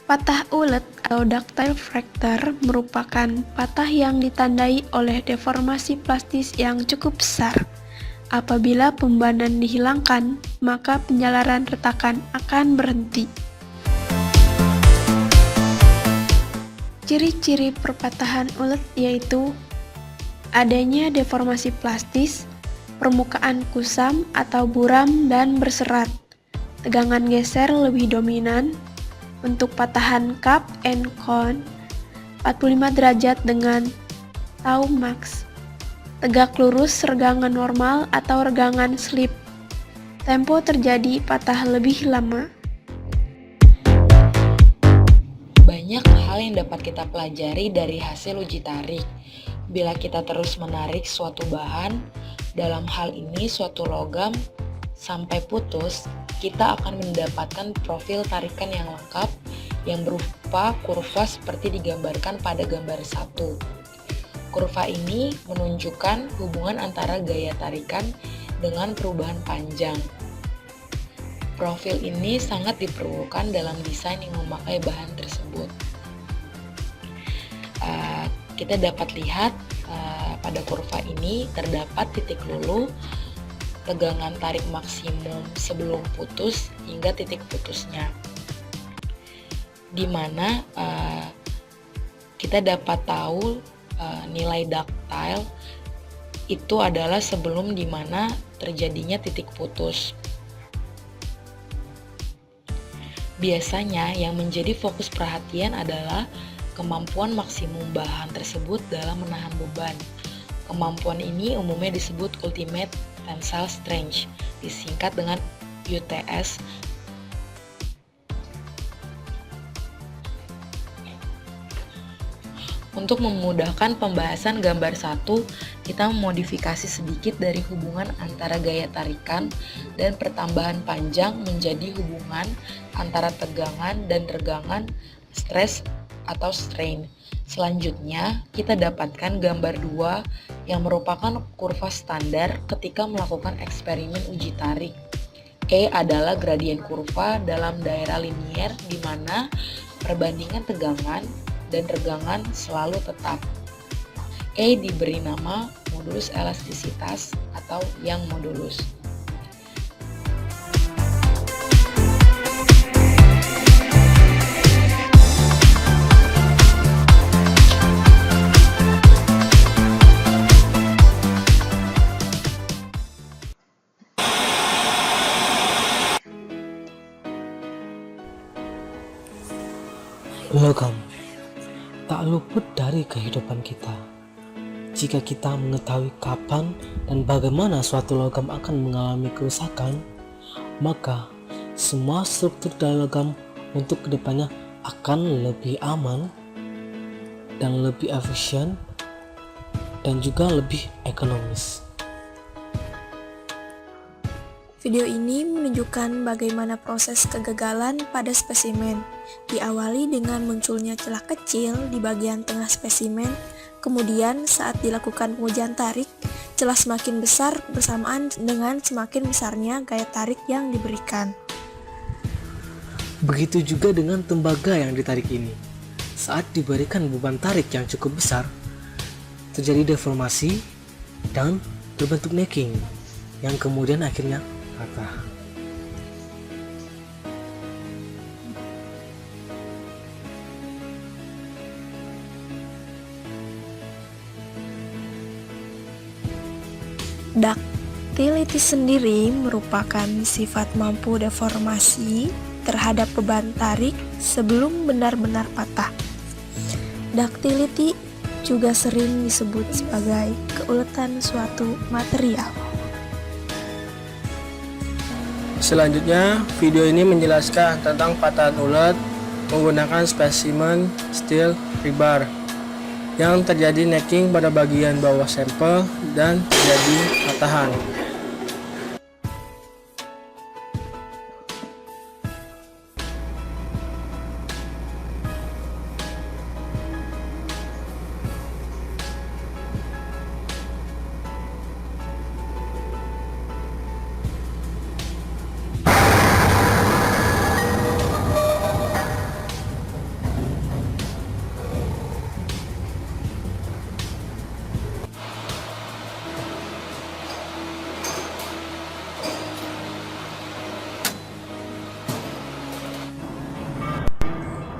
Patah ulet atau ductile fracture merupakan patah yang ditandai oleh deformasi plastis yang cukup besar. Apabila pembanan dihilangkan, maka penjalaran retakan akan berhenti. Ciri-ciri perpatahan ulet yaitu adanya deformasi plastis, permukaan kusam atau buram dan berserat, tegangan geser lebih dominan, bentuk patahan cup and cone 45 derajat dengan tau max, tegak lurus regangan normal atau regangan slip, tempo terjadi patah lebih lama. Banyak hal yang dapat kita pelajari dari hasil uji tarik. Bila kita terus menarik suatu bahan, dalam hal ini suatu logam, sampai putus, kita akan mendapatkan profil tarikan yang lengkap yang berupa kurva seperti digambarkan pada gambar 1. Kurva ini menunjukkan hubungan antara gaya tarikan dengan perubahan panjang. Profil ini sangat diperlukan dalam desain yang memakai bahan tersebut. Kita dapat lihat pada kurva ini terdapat titik luluh, tegangan tarik maksimum sebelum putus hingga titik putusnya, di mana kita dapat tahu nilai ductile itu adalah sebelum di mana terjadinya titik putus. Biasanya yang menjadi fokus perhatian adalah kemampuan maksimum bahan tersebut dalam menahan beban. Kemampuan ini umumnya disebut Ultimate Tensile Strength, disingkat dengan UTS. Untuk memudahkan pembahasan gambar 1, kita memodifikasi sedikit dari hubungan antara gaya tarikan dan pertambahan panjang menjadi hubungan antara tegangan dan regangan stres atau strain. Selanjutnya, kita dapatkan gambar 2 yang merupakan kurva standar ketika melakukan eksperimen uji tarik. E adalah gradien kurva dalam daerah linier di mana perbandingan tegangan dan regangan selalu tetap. E diberi nama modulus elastisitas atau Young modulus. Logam tak luput dari kehidupan kita. Jika kita mengetahui kapan dan bagaimana suatu logam akan mengalami kerusakan, maka semua struktur dari logam untuk kedepannya akan lebih aman dan lebih efisien dan juga lebih ekonomis. Video ini menunjukkan bagaimana proses kegagalan pada spesimen. Diawali dengan munculnya celah kecil di bagian tengah spesimen, kemudian saat dilakukan pengujian tarik, celah semakin besar bersamaan dengan semakin besarnya gaya tarik yang diberikan. Begitu juga dengan tembaga yang ditarik ini. Saat diberikan beban tarik yang cukup besar, terjadi deformasi dan berbentuk necking yang kemudian akhirnya patah. Ductility sendiri merupakan sifat mampu deformasi terhadap beban tarik sebelum benar-benar patah. Ductility juga sering disebut sebagai keuletan suatu material. Selanjutnya, video ini menjelaskan tentang patahan ulet menggunakan spesimen steel rebar yang terjadi necking pada bagian bawah sampel dan terjadi patahan.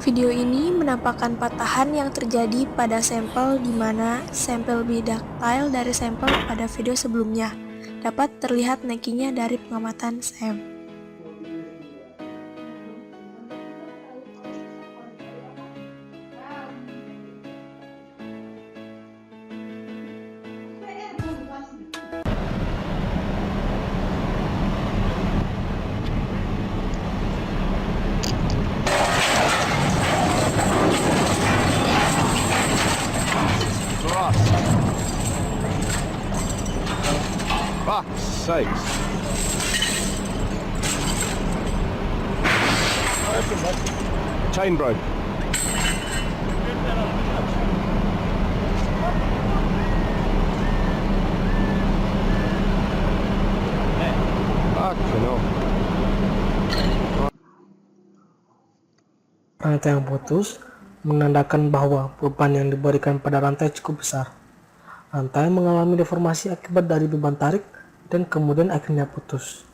Video ini menampakkan patahan yang terjadi pada sampel di mana sampel lebih ductile dari sampel pada video sebelumnya. Dapat terlihat neckingnya dari pengamatan Sam. Fuck's sakes. Chain broke. Fucking hell. Rantai yang putus menandakan bahwa beban yang diberikan pada rantai cukup besar. Rantai mengalami deformasi akibat dari beban tarik dan kemudian akhirnya putus.